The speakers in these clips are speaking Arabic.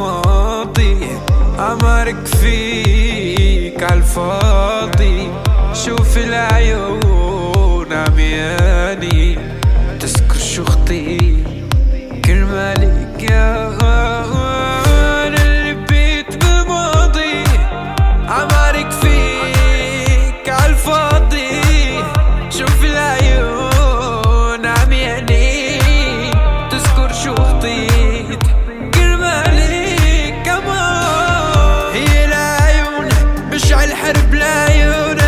بماضي، عمرك فيك عالفاضي. شوف العيون عمياني تذكر شو خطي كرمالك يا أنا اللي بيت بماضي، عمرك فيك عالفاضي. شوف العيون عمياني تذكر شو خطيت كرمالك كمان. هي العيون بشعل حرب العيون،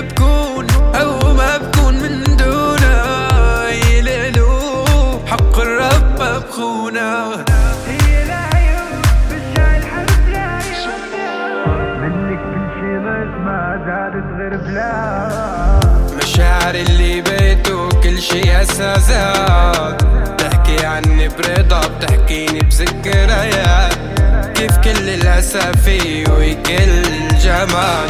بكون أو ما بكون من دونها. يليلو حق الرب ما بخونا. هي العيون بشعل حرب العيون، منك كل شي ما زادت غير بلا. مشاعر اللي بيته كل شي أساسات، بتحكي عني برضا بتحكيني بذكريات. كيف كل الأسافي وكل الجمال،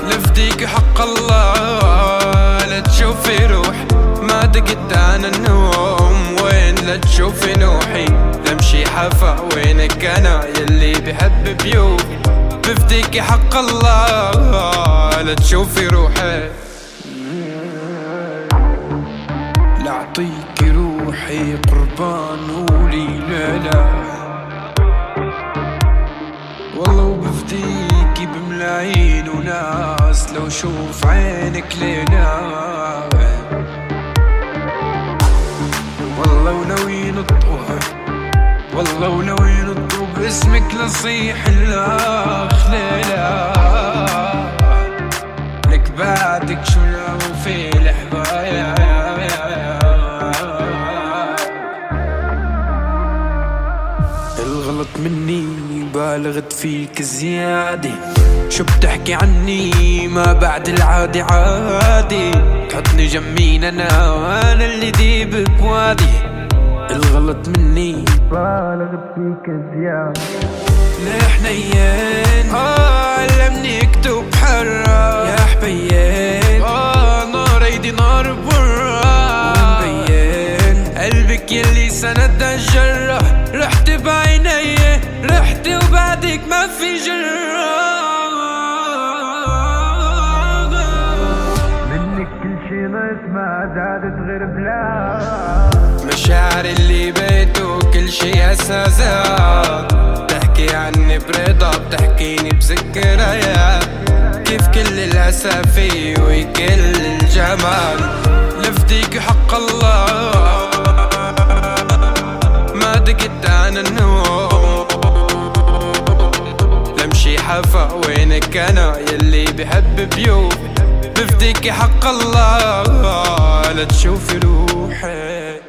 لفديك حق الله لا تشوفي روح. ما دقت أنا النوم وين لا تشوفي نوحي. لمشي حفا وينك أنا يلي بحب بيوت. بفديك حق الله لا تشوفي روحي. لأعطيك روحي قربان قولي لا لا. والله وبفديكي بملايين وناس لو شوف عينك لينا. والله وناوي نطوها، والله وناوي نطو باسمك لصيح الاخ ليلى. لك بعدك شو لو في الحبايا. الغلط مني بالغت فيك زيادة. شو بتحكي عني ما بعد العادي عادي. تحطني جمين أنا اللي ديب بوادي. الغلط مني بالغت فيك زيادة. ليه حنين علمني اكتب حرة يا حبيين. نار ايدي نار برا مبين. قلبك يلي سند الجرة، رحت بعيني رحت وبعدك ما في جرة. منك كل شي ناقص ما زادت غير بلا. مشاعر اللي بيته كل شي أساسات، بتحكي عني برضا بتحكيني بذكريات. كيف كل الأسافي وكل الجمال، لفديك حق الله ما دقت أنا النوم. لمشي حفا وينك أنا يلي بحب بيوت. بفديك حق الله لا تشوفي روحي.